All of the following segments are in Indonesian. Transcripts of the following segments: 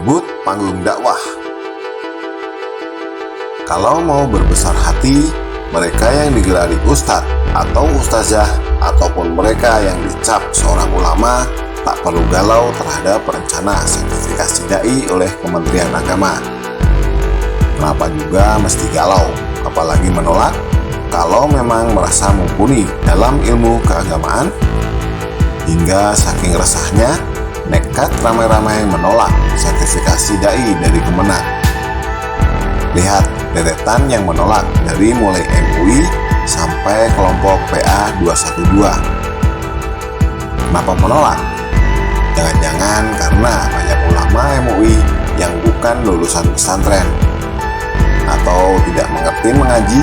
Rebut panggung dakwah. Kalau mau berbesar hati, mereka yang digelari ustadz atau ustazah ataupun mereka yang dicap seorang ulama tak perlu galau terhadap rencana sertifikasi dai oleh Kementerian Agama. Kenapa juga mesti galau, apalagi menolak, kalau memang merasa mumpuni dalam ilmu keagamaan? Hingga saking resahnya, nekat ramai-ramai menolak sertifikasi dai dari Kemenag. Lihat deretan yang menolak dari mulai MUI sampai kelompok PA 212. Kenapa menolak? Jangan-jangan karena banyak ulama MUI yang bukan lulusan pesantren atau tidak mengerti mengaji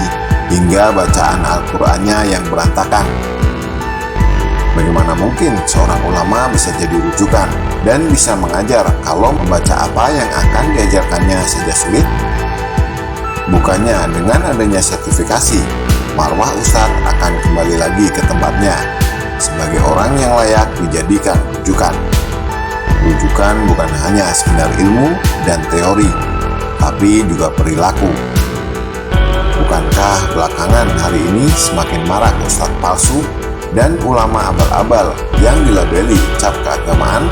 hingga bacaan Al-Qur'annya yang berantakan. Bagaimana mungkin seorang ulama bisa jadi rujukan dan bisa mengajar kalau membaca apa yang akan diajarkannya saja sulit? Bukannya dengan adanya sertifikasi, marwah ustadz akan kembali lagi ke tempatnya sebagai orang yang layak dijadikan rujukan. Rujukan bukan hanya sekedar ilmu dan teori, tapi juga perilaku. Bukankah belakangan hari ini semakin marak ustadz palsu dan ulama abal-abal yang dilabeli cap keagamaan,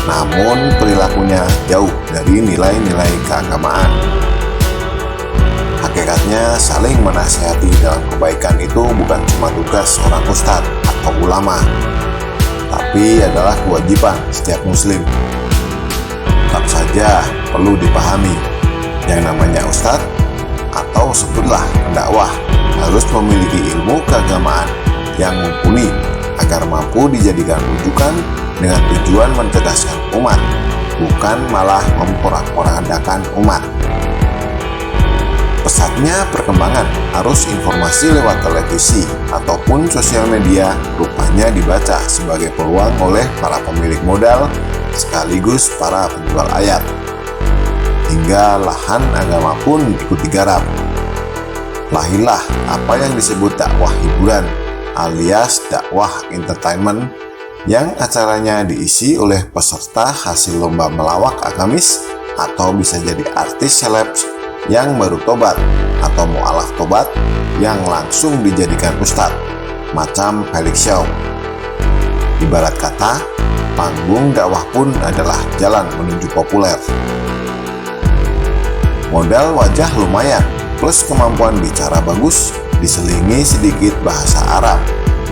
namun perilakunya jauh dari nilai-nilai keagamaan? Hakikatnya saling menasihati dalam kebaikan itu bukan cuma tugas seorang ustadz atau ulama, tapi adalah kewajiban setiap muslim. Tetap saja perlu dipahami, yang namanya ustadz atau sebutlah pendakwah harus memiliki ilmu keagamaan yang mumpuni agar mampu dijadikan rujukan dengan tujuan mencerdaskan umat, bukan malah memporak-porandakan umat. Pesatnya perkembangan arus informasi lewat televisi ataupun sosial media rupanya dibaca sebagai peluang oleh para pemilik modal sekaligus para penjual ayat. Hingga lahan agama pun ikut digarap. Lahirlah apa yang disebut dakwah hiburan alias dakwah entertainment yang acaranya diisi oleh peserta hasil lomba melawak agamis atau bisa jadi artis selebs yang baru tobat atau mu'alaf tobat yang langsung dijadikan ustadz, macam Felix Shaw. Ibarat kata, panggung dakwah pun adalah jalan menuju populer. Modal wajah lumayan, plus kemampuan bicara bagus, diselingi sedikit bahasa Arab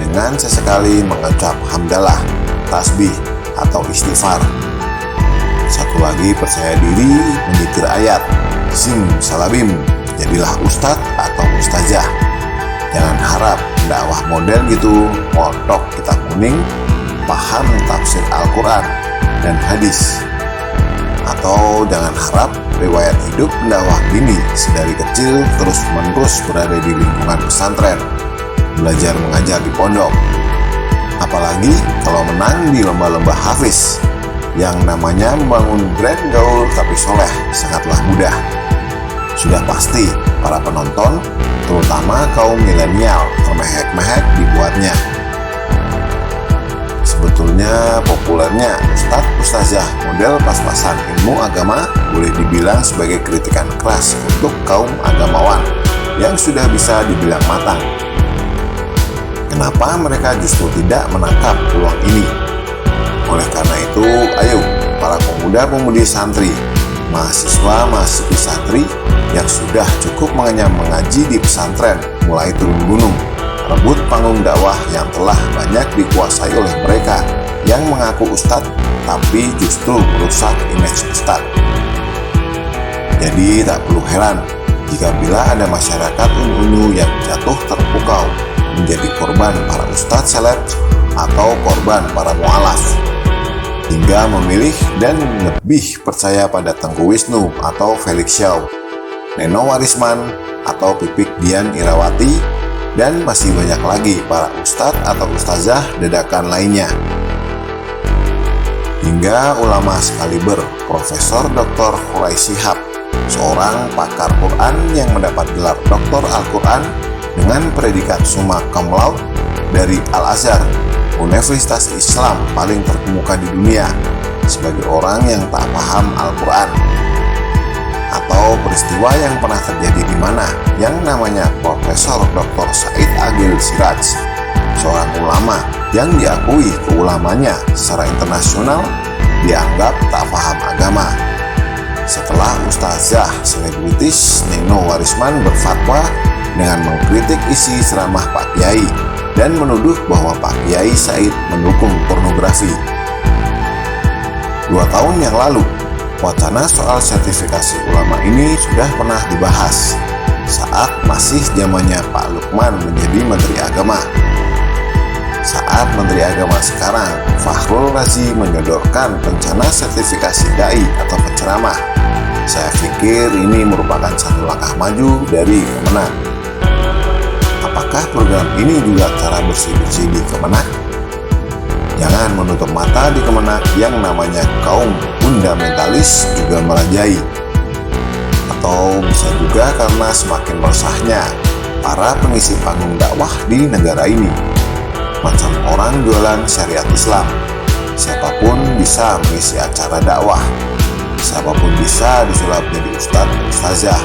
dengan sesekali mengucap hamdalah, tasbih, atau istighfar. Satu lagi percaya diri menyitir ayat, sim salabim, jadilah ustadz atau ustazah. Jangan harap dakwah model gitu, montok kitab kuning, paham tafsir Al-Quran dan hadis. Atau jangan harap riwayat hidup pendakwah ini sedari kecil terus-menerus berada di lingkungan pesantren, belajar mengajar di pondok. Apalagi kalau menang di lomba-lomba hafiz, yang namanya membangun brand gaul tapi soleh sangatlah mudah. Sudah pasti para penonton, terutama kaum milenial, termehek-mehek dibuatnya. Sebetulnya populernya ustadz ustazah model pas-pasan ilmu agama boleh dibilang sebagai kritikan keras untuk kaum agamawan yang sudah bisa dibilang matang. Kenapa mereka justru tidak menangkap peluang ini? Oleh karena itu, ayo para pemuda-pemudi santri, mahasiswa-mahasiswi santri yang sudah cukup mengenyam mengaji di pesantren mulai turun gunung, rebut panggung dakwah yang telah banyak dikuasai oleh mereka yang mengaku ustadz tapi justru merusak image ustadz. Jadi tak perlu heran jika bila ada masyarakat unyu-unyu yang jatuh terpukau menjadi korban para ustadz seleb atau korban para mu'alaf, hingga memilih dan lebih percaya pada Tengku Wisnu atau Felix Shaw, Neno Warisman atau Pipik Dian Irawati, dan masih banyak lagi para ustadz atau ustazah dadakan lainnya. Hingga ulama sekaliber Profesor Dr. Khulai Shihab, seorang pakar Quran yang mendapat gelar Doktor Al-Quran dengan predikat summa cum laude dari Al-Azhar, Universitas Islam paling terkemuka di dunia, sebagai orang yang tak paham Al-Quran. peristiwa yang pernah terjadi di mana yang namanya Profesor Dr. Said Agil Siraj, seorang ulama yang diakui keulamanya secara internasional, dianggap tak paham agama. Setelah ustazah selebritis Neno Warisman berfatwa dengan mengkritik isi ceramah Pak Kiai dan menuduh bahwa Pak Kiai Said mendukung pornografi. 2 tahun yang lalu, wacana soal sertifikasi ulama ini sudah pernah dibahas saat masih zamannya Pak Lukman menjadi Menteri Agama. Saat Menteri Agama sekarang, Fakhrul Razi menyodorkan rencana sertifikasi dai atau penceramah. Saya pikir ini merupakan satu langkah maju dari Kemenak. Apakah program ini juga cara bersih-bersih di Kemenak? Jangan menutup mata di Kemenak yang namanya kaum fundamentalis juga merajai. Atau bisa juga karena semakin meresahnya para pengisi panggung dakwah di negara ini. Macam orang jualan syariat Islam, siapapun bisa mengisi acara dakwah, siapapun bisa disulap jadi ustadz, ustazah,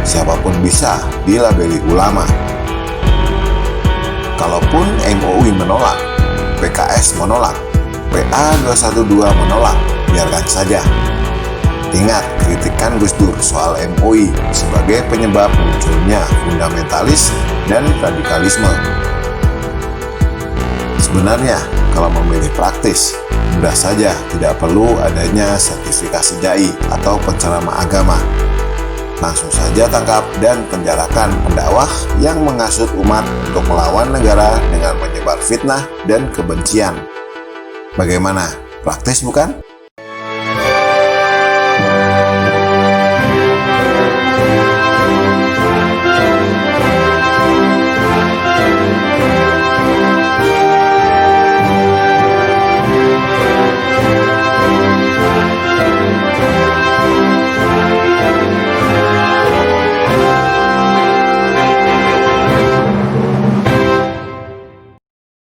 siapapun bisa dilabeli ulama. Kalaupun MUI menolak, PKS menolak, PA212 menolak, biarkan saja. Ingat kritikan Gus Dur soal MUI sebagai penyebab munculnya fundamentalis dan radikalisme. Sebenarnya, kalau memilih praktis, mudah saja, tidak perlu adanya sertifikasi dai atau penceramah agama. Langsung saja tangkap dan penjarakan pendakwah yang menghasut umat untuk melawan negara dengan menyebar fitnah dan kebencian. Bagaimana? Praktis bukan?